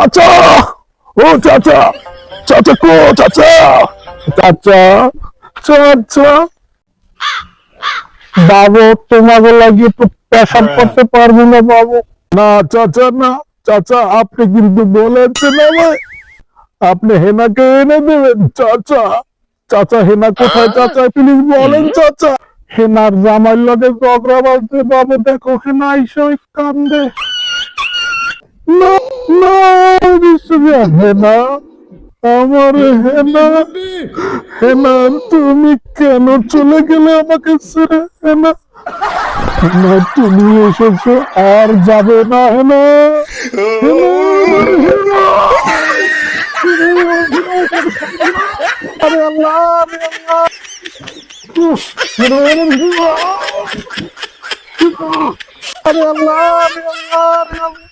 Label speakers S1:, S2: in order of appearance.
S1: চাচা, ও চাচা, চাচা কো চাচা, চাচা, চাচা। বাবু তোমাকে লাগিয়ে তো পেশাব করতে পারবো না বাবু। না চাচা না, চাচা আপনি কিন্তু বলেছেন আমায় আপনি হেনাকে এনে দেবেন চাচা। চাচা হেনা কোথায় চাচা, প্লিজ বলেন চাচা। হেনার জামাইয়ের লগে ঝগড়া বাজছে বাবু, দেখো হেনা এসে কান্দে। না না হেনা, আমার হেনা, হেনা তুমি কেন চলে গেলে আমাকে ছেড়ে? হেনা, হেনা তুমি এসেছো আর যাবে না হেনা, হেনা, হেনা। আরে আল্লাহ, আরে আল্লাহ, আরে আল্লাহ, আরে আল্লাহ, আরে আল্লাহ।